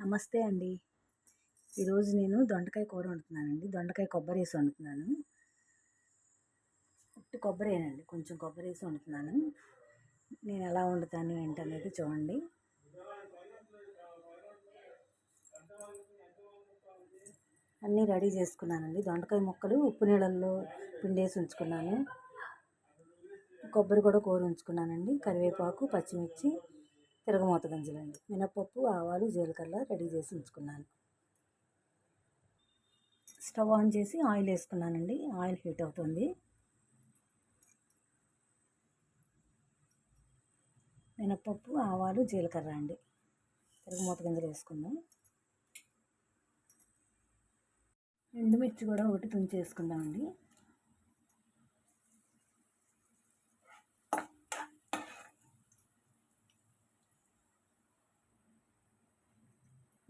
నమస్తే అండి. ఈరోజు నేను దొండకాయ కూర వండుతున్నానండి. దొండకాయ కొబ్బరేసి వండుతున్నాను. ఉట్టి కొబ్బరేనండి. కొంచెం కొబ్బరేసి వండుతున్నాను. నేను ఎలా వండుతాను ఏంటనేది చూడండి. అన్నీ రెడీ చేసుకున్నానండి. దొండకాయ ముక్కలు ఉప్పు నీళ్ళల్లో పిండేసి ఉంచుకున్నాను. కొబ్బరి కూడా కూర ఉంచుకున్నానండి. కరివేపాకు, పచ్చిమిర్చి, తిరగమూత గింజలండి, మినపప్పు, ఆవాలు, జీలకర్ర రెడీ చేసి ఉంచుకున్నాను. స్టవ్ ఆన్ చేసి ఆయిల్ వేసుకున్నానండి. ఆయిల్ హీట్ అవుతుంది. మినపప్పు, ఆవాలు, జీలకర్ర అండి, తిరగమూత గింజలు వేసుకుందాం. ఎండుమిర్చి కూడా ఒకటి తుంచేసుకుందామండి.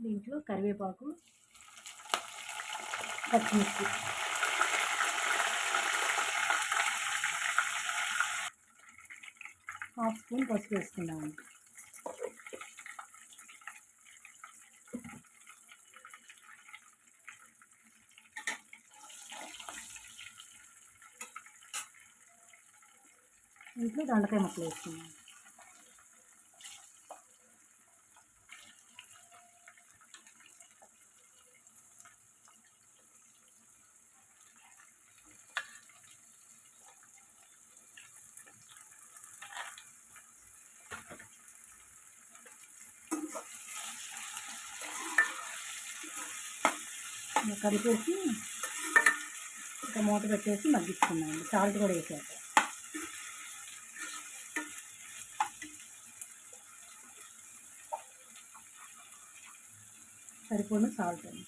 దీంట్లో కరివేపాకు, పచ్చిమిర్చి, హాఫ్ స్పూన్ పసుపు వేసుకుందామండి. దీంట్లో దొండకాయ ముక్కలు వేసుకుందాం. కలిపేసి ఇంకా మూత పెట్టేసి మగ్గించుకున్నామండి. సాల్ట్ కూడా వేసాక సరిపోయిన సాల్ట్ అండి.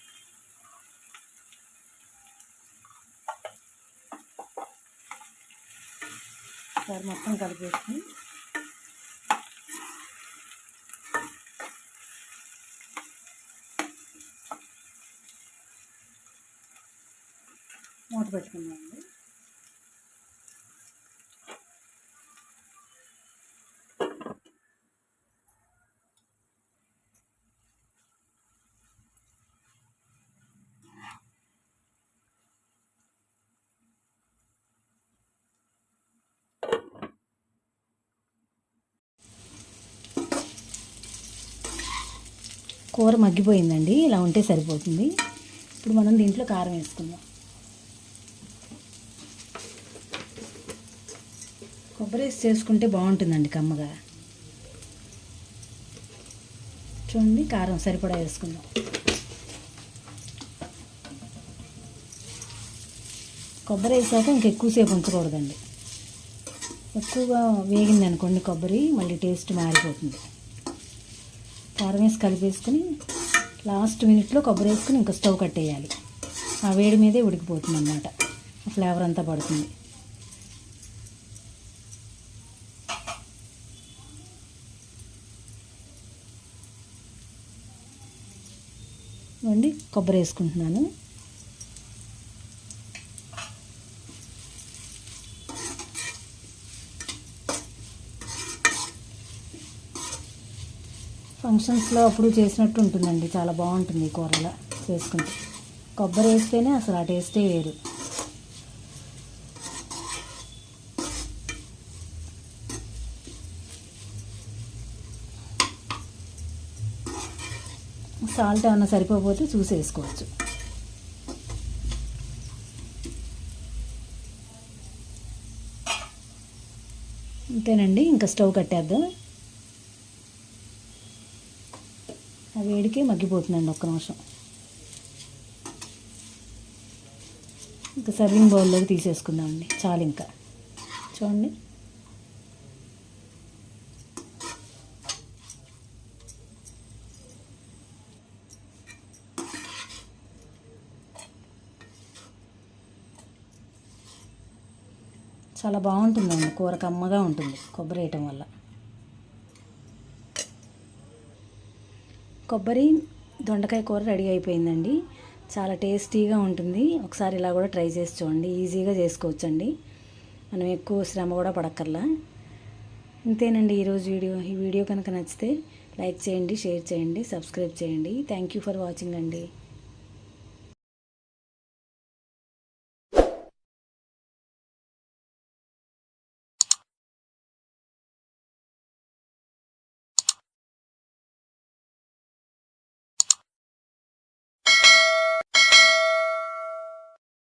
ఒకసారి మొత్తం కలిపేసుకుని మూత పెట్టుకున్నామండి. కూర మగ్గిపోయిందండి. ఇలా ఉంటే సరిపోతుంది. ఇప్పుడు మనం దీంట్లో కారం వేసుకుందాం. కొబ్బరి వేసి చేసుకుంటే బాగుంటుందండి కమ్మగా. చూడండి, కారం సరిపడా వేసుకుందాం. కొబ్బరి వేసాక ఇంకెక్కువసేపు ఉంచకూడదండి. ఎక్కువగా వేగింది అనుకోండి కొబ్బరి, మళ్ళీ టేస్ట్ మారిపోతుంది. కారం వేసి కలిపేసుకుని లాస్ట్ మినిట్లో కొబ్బరి వేసుకుని ఇంకా స్టవ్ కట్టేయాలి. ఆ వేడి మీదే ఉడికిపోతుంది అన్నమాట. ఆ ఫ్లేవర్ అంతా పడుతుంది. కొబ్బరి వేసుకుంటున్నాను. ఫంక్షన్స్లో అప్పుడు చేసినట్టు ఉంటుందండి. చాలా బాగుంటుంది ఈ కూరలో చేసుకుంటే. కొబ్బరి వేస్తేనే అసలు ఆ టేస్టే వేరు. సాల్ట్ ఏమన్నా సరిపోతే చూసి వేసుకోవచ్చు. అంతేనండి, ఇంకా స్టవ్ కట్టేద్దాం. ఆ వేడికి మగ్గిపోతుందండి. ఒక్క నిమిషం. ఇంకా సర్వింగ్ బౌల్లోకి తీసేసుకుందామండి. చాలు ఇంకా. చూడండి, చాలా బాగుంటుందండి కూర. కమ్మగా ఉంటుంది కొబ్బరి వేయటం వల్ల. కొబ్బరి దొండకాయ కూర రెడీ అయిపోయిందండి. చాలా టేస్టీగా ఉంటుంది. ఒకసారి ఇలా కూడా ట్రై చేసి చూడండి. ఈజీగా చేసుకోవచ్చండి. మనం ఎక్కువ శ్రమ కూడా పడక్కర్లా. ఇంతేనండి ఈరోజు వీడియో. ఈ వీడియో కనుక నచ్చితే లైక్ చేయండి, షేర్ చేయండి, సబ్స్క్రైబ్ చేయండి. థ్యాంక్ యూ ఫర్ వాచింగ్ అండి.